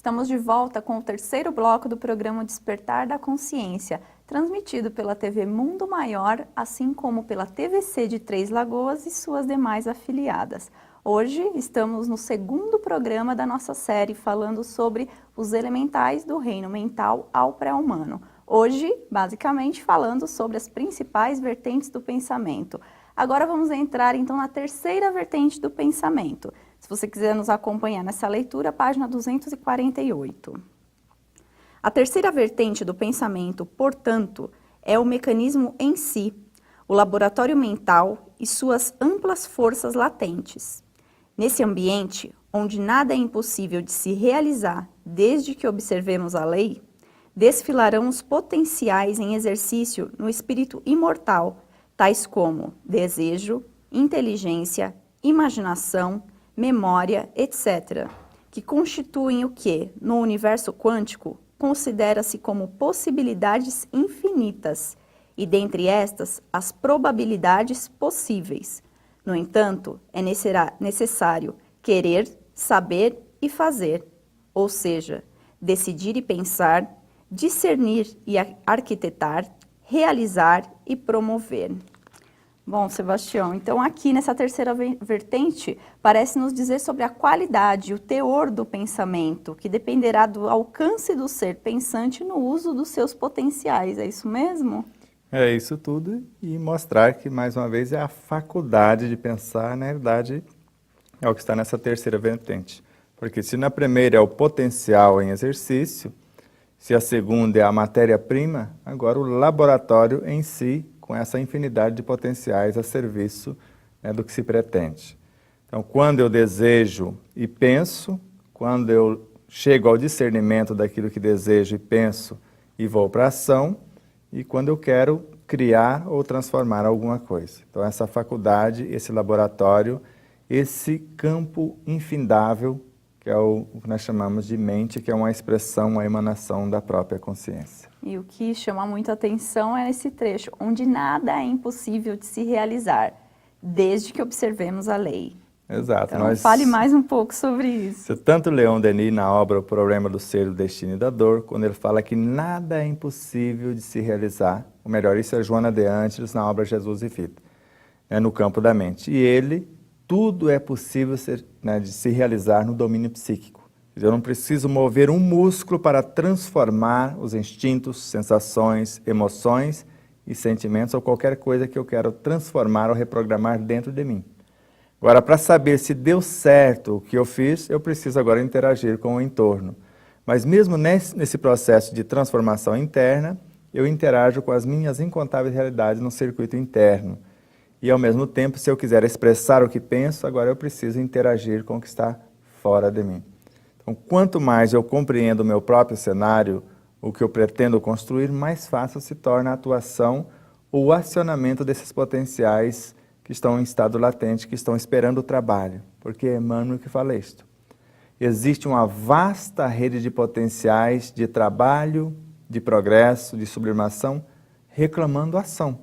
Estamos de volta com o terceiro bloco do programa Despertar da Consciência, transmitido pela TV Mundo Maior, assim como pela TVC de Três Lagoas e suas demais afiliadas. Hoje estamos no segundo programa da nossa série, falando sobre os elementais do reino mental ao pré-humano. Hoje, basicamente, falando sobre as principais vertentes do pensamento. Agora vamos entrar, então, na terceira vertente do pensamento. Se você quiser nos acompanhar nessa leitura, página 248. A terceira vertente do pensamento, portanto, é o mecanismo em si, o laboratório mental e suas amplas forças latentes. Nesse ambiente, onde nada é impossível de se realizar desde que observemos a lei, desfilarão os potenciais em exercício no espírito imortal, tais como desejo, inteligência, imaginação, memória, etc., que constituem o que, no universo quântico, considera-se como possibilidades infinitas, e dentre estas, as probabilidades possíveis. No entanto, é necessário querer, saber e fazer, ou seja, decidir e pensar, discernir e arquitetar, realizar e promover. Bom, Sebastião, então aqui nessa terceira vertente, parece nos dizer sobre a qualidade, o teor do pensamento, que dependerá do alcance do ser pensante no uso dos seus potenciais, é isso mesmo? É isso tudo, e mostrar que, mais uma vez, é a faculdade de pensar, na realidade, é o que está nessa terceira vertente. Porque se na primeira é o potencial em exercício, se a segunda é a matéria-prima, agora o laboratório em si, com essa infinidade de potenciais a serviço, né, do que se pretende. Então, quando eu desejo e penso, quando eu chego ao discernimento daquilo que desejo e penso e vou para a ação, e quando eu quero criar ou transformar alguma coisa. Então, essa faculdade, esse laboratório, esse campo infindável, que é o que nós chamamos de mente, que é uma expressão, uma emanação da própria consciência. E o que chama muita atenção é esse trecho, onde nada é impossível de se realizar, desde que observemos a lei. Exato. Então, fale mais um pouco sobre isso. Tanto Leon Denis, na obra O Problema do Ser, do Destino e da Dor, quando ele fala que nada é impossível de se realizar, ou melhor, isso é Joana de Ângeles na obra Jesus e Vida, no campo da mente. E ele, tudo é possível de se realizar no domínio psíquico. Eu não preciso mover um músculo para transformar os instintos, sensações, emoções e sentimentos ou qualquer coisa que eu quero transformar ou reprogramar dentro de mim. Agora, para saber se deu certo o que eu fiz, eu preciso agora interagir com o entorno. Mas mesmo nesse processo de transformação interna, eu interajo com as minhas incontáveis realidades no circuito interno. E, ao mesmo tempo, se eu quiser expressar o que penso, agora eu preciso interagir com o que está fora de mim. Então, quanto mais eu compreendo o meu próprio cenário, o que eu pretendo construir, mais fácil se torna a atuação ou o acionamento desses potenciais que estão em estado latente, que estão esperando o trabalho. Porque é Emmanuel que fala isto. Existe uma vasta rede de potenciais de trabalho, de progresso, de sublimação, reclamando ação.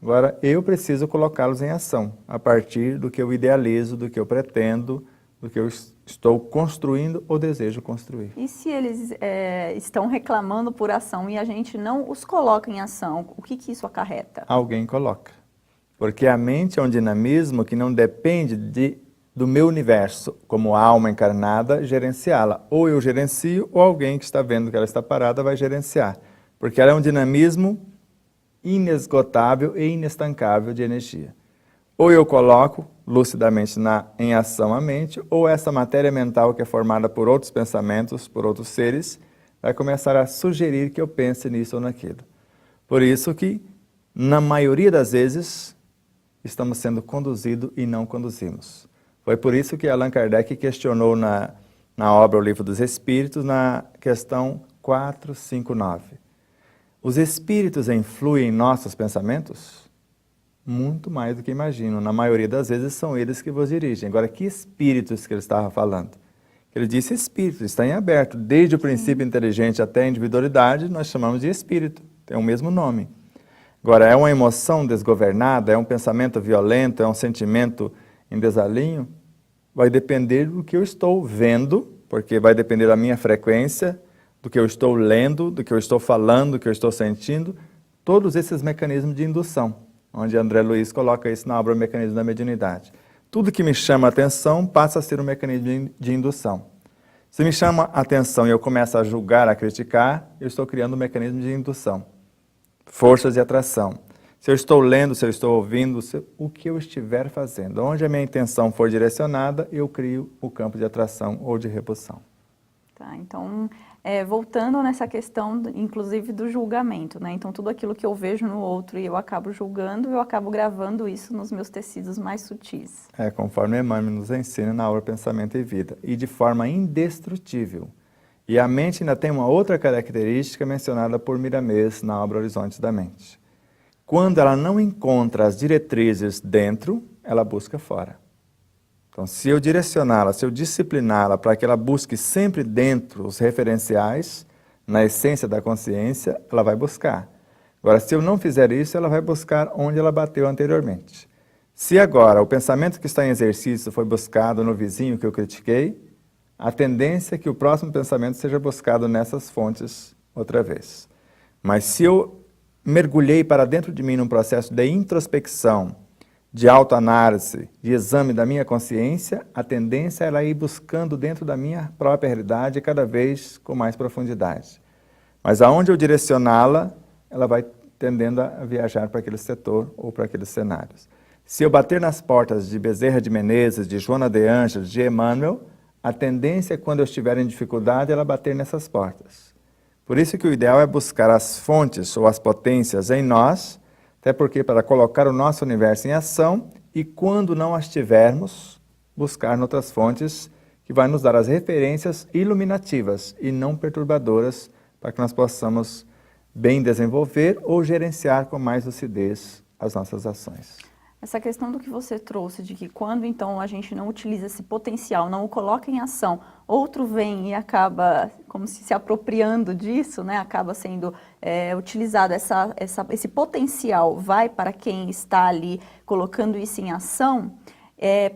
Agora, eu preciso colocá-los em ação, a partir do que eu idealizo, do que eu pretendo, do que eu estou construindo ou desejo construir. E se eles estão reclamando por ação e a gente não os coloca em ação, o que isso acarreta? Alguém coloca. Porque a mente é um dinamismo que não depende do meu universo, como alma encarnada, gerenciá-la. Ou eu gerencio, ou alguém que está vendo que ela está parada vai gerenciar. Porque ela é um dinamismo inesgotável e inestancável de energia. Ou eu coloco lucidamente em ação a mente, ou essa matéria mental que é formada por outros pensamentos, por outros seres, vai começar a sugerir que eu pense nisso ou naquilo. Por isso que, na maioria das vezes, estamos sendo conduzidos e não conduzimos. Foi por isso que Allan Kardec questionou na obra O Livro dos Espíritos, na questão 459. Os espíritos influem em nossos pensamentos? Muito mais do que imaginam. Na maioria das vezes são eles que vos dirigem. Agora, que espíritos que ele estava falando? Ele disse espírito, está em aberto. Desde o princípio inteligente até a individualidade, nós chamamos de espírito. Tem o mesmo nome. Agora, é uma emoção desgovernada, é um pensamento violento, é um sentimento em desalinho? Vai depender do que eu estou vendo porque vai depender da minha frequência, do que eu estou lendo, do que eu estou falando, do que eu estou sentindo, todos esses mecanismos de indução, onde André Luiz coloca isso na obra Mecanismo da Mediunidade. Tudo que me chama a atenção passa a ser um mecanismo de indução. Se me chama a atenção e eu começo a julgar, a criticar, eu estou criando um mecanismo de indução. Forças de atração. Se eu estou lendo, se eu estou ouvindo, o que eu estiver fazendo, onde a minha intenção for direcionada, eu crio o campo de atração ou de repulsão. Tá, então, voltando nessa questão, inclusive, do julgamento, né? Então, tudo aquilo que eu vejo no outro e eu acabo julgando, eu acabo gravando isso nos meus tecidos mais sutis. Conforme Emmanuel nos ensina na obra Pensamento e Vida, e de forma indestrutível. E a mente ainda tem uma outra característica mencionada por Miramês na obra Horizontes da Mente. Quando ela não encontra as diretrizes dentro, ela busca fora. Então, se eu direcioná-la, se eu discipliná-la para que ela busque sempre dentro os referenciais, na essência da consciência, ela vai buscar. Agora, se eu não fizer isso, ela vai buscar onde ela bateu anteriormente. Se agora o pensamento que está em exercício foi buscado no vizinho que eu critiquei, a tendência é que o próximo pensamento seja buscado nessas fontes outra vez. Mas se eu mergulhei para dentro de mim num processo de introspecção, de autoanálise, de exame da minha consciência, a tendência é ela ir buscando dentro da minha própria realidade cada vez com mais profundidade. Mas aonde eu direcioná-la, ela vai tendendo a viajar para aquele setor ou para aqueles cenários. Se eu bater nas portas de Bezerra de Menezes, de Joana de Ângeles, de Emmanuel, a tendência é quando eu estiver em dificuldade, ela bater nessas portas. Por isso que o ideal é buscar as fontes ou as potências em nós, até porque para colocar o nosso universo em ação e quando não as tivermos, buscar noutras fontes que vai nos dar as referências iluminativas e não perturbadoras para que nós possamos bem desenvolver ou gerenciar com mais lucidez as nossas ações. Essa questão do que você trouxe, de que quando então a gente não utiliza esse potencial, não o coloca em ação, outro vem e acaba como se apropriando disso, né? Acaba sendo utilizado, esse potencial vai para quem está ali colocando isso em ação,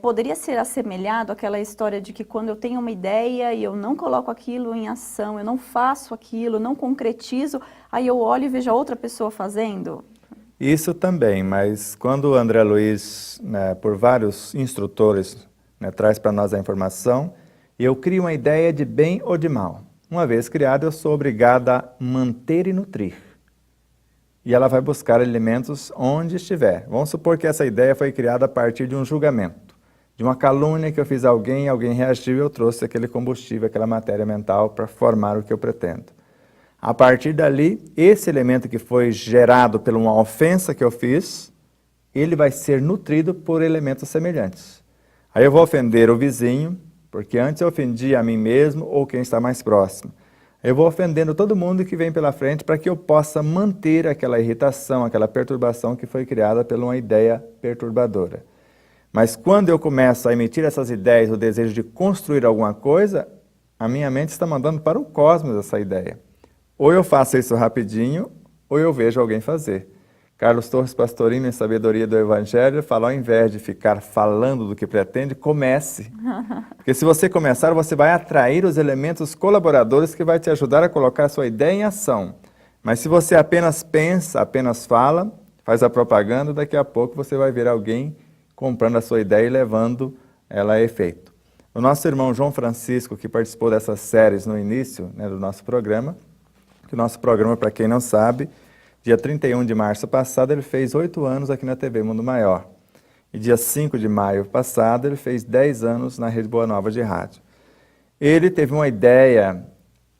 poderia ser assemelhado àquela história de que quando eu tenho uma ideia e eu não coloco aquilo em ação, eu não faço aquilo, não concretizo, aí eu olho e vejo a outra pessoa fazendo. Isso também, mas quando o André Luiz, por vários instrutores, traz para nós a informação, eu crio uma ideia de bem ou de mal. Uma vez criada, eu sou obrigada a manter e nutrir. E ela vai buscar alimentos onde estiver. Vamos supor que essa ideia foi criada a partir de um julgamento, de uma calúnia que eu fiz a alguém reagiu e eu trouxe aquele combustível, aquela matéria mental para formar o que eu pretendo. A partir dali, esse elemento que foi gerado por uma ofensa que eu fiz, ele vai ser nutrido por elementos semelhantes. Aí eu vou ofender o vizinho, porque antes eu ofendi a mim mesmo ou quem está mais próximo. Eu vou ofendendo todo mundo que vem pela frente para que eu possa manter aquela irritação, aquela perturbação que foi criada por uma ideia perturbadora. Mas quando eu começo a emitir essas ideias, o desejo de construir alguma coisa, a minha mente está mandando para o cosmos essa ideia. Ou eu faço isso rapidinho, ou eu vejo alguém fazer. Carlos Torres Pastorino, em Sabedoria do Evangelho, fala, ao invés de ficar falando do que pretende, comece. Porque se você começar, você vai atrair os elementos colaboradores que vai te ajudar a colocar a sua ideia em ação. Mas se você apenas pensa, apenas fala, faz a propaganda, daqui a pouco você vai ver alguém comprando a sua ideia e levando ela a efeito. O nosso irmão João Francisco, que participou dessas séries no início do nosso programa, que o nosso programa, para quem não sabe, dia 31 de março passado, ele fez 8 anos aqui na TV Mundo Maior. E dia 5 de maio passado, ele fez 10 anos na Rede Boa Nova de Rádio. Ele teve uma ideia,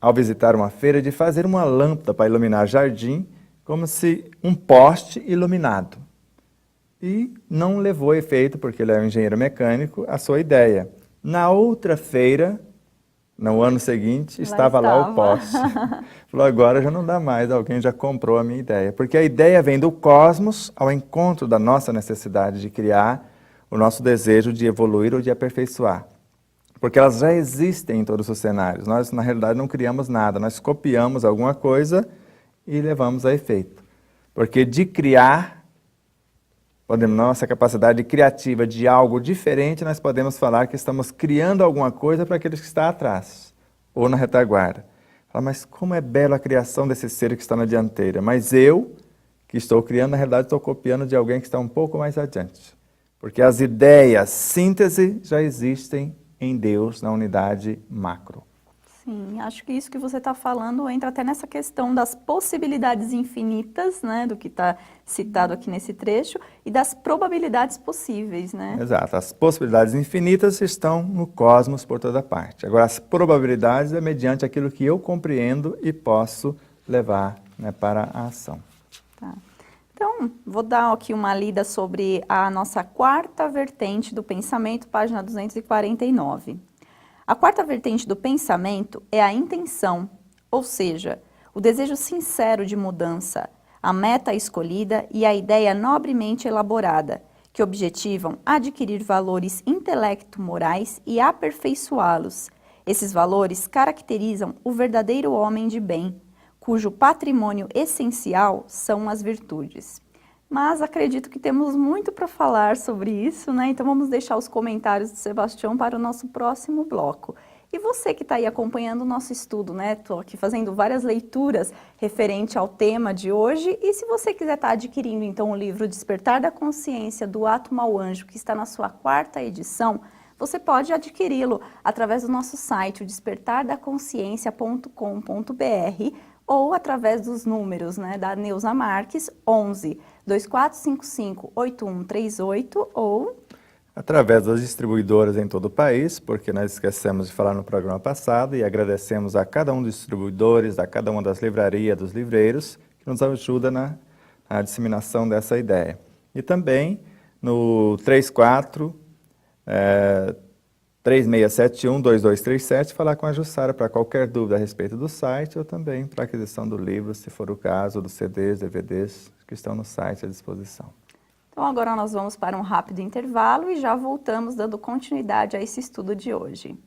ao visitar uma feira, de fazer uma lâmpada para iluminar jardim, como se um poste iluminado. E não levou a efeito, porque ele é um engenheiro mecânico, a sua ideia. Na outra feira, no ano seguinte, estava lá o poste. Falou, agora já não dá mais, alguém já comprou a minha ideia. Porque a ideia vem do cosmos ao encontro da nossa necessidade de criar, o nosso desejo de evoluir ou de aperfeiçoar. Porque elas já existem em todos os cenários. Nós, na realidade, não criamos nada. Nós copiamos alguma coisa e levamos a efeito. Porque de criar nossa capacidade criativa de algo diferente, nós podemos falar que estamos criando alguma coisa para aqueles que estão atrás, ou na retaguarda. Fala, mas como é bela a criação desse ser que está na dianteira. Mas eu, que estou criando, na realidade estou copiando de alguém que está um pouco mais adiante. Porque as ideias, síntese, já existem em Deus, na unidade macro. Sim, acho que isso que você está falando entra até nessa questão das possibilidades infinitas, né, do que está citado aqui nesse trecho, e das probabilidades possíveis, né? Exato, as possibilidades infinitas estão no cosmos por toda parte. Agora, as probabilidades é mediante aquilo que eu compreendo e posso levar, né, para a ação. Tá. Então, vou dar aqui uma lida sobre a nossa quarta vertente do pensamento, página 249. A quarta vertente do pensamento é a intenção, ou seja, o desejo sincero de mudança, a meta escolhida e a ideia nobremente elaborada, que objetivam adquirir valores intelecto-morais e aperfeiçoá-los. Esses valores caracterizam o verdadeiro homem de bem, cujo patrimônio essencial são as virtudes. Mas acredito que temos muito para falar sobre isso, né? Então vamos deixar os comentários do Sebastião para o nosso próximo bloco. E você que está aí acompanhando o nosso estudo, né? Estou aqui fazendo várias leituras referente ao tema de hoje. E se você quiser estar adquirindo então o livro Despertar da Consciência, do Átomo ao Anjo, que está na sua quarta edição, você pode adquiri-lo através do nosso site, o despertardaconsciência.com.br, ou através dos números, né, da Neuza Marques, 11 2455 8138, ou através das distribuidoras em todo o país, porque nós esquecemos de falar no programa passado e agradecemos a cada um dos distribuidores, a cada uma das livrarias, dos livreiros, que nos ajuda na disseminação dessa ideia. E também no 3671-2237, falar com a Jussara para qualquer dúvida a respeito do site ou também para aquisição do livro, se for o caso, dos CDs, DVDs que estão no site à disposição. Então agora nós vamos para um rápido intervalo e já voltamos dando continuidade a esse estudo de hoje.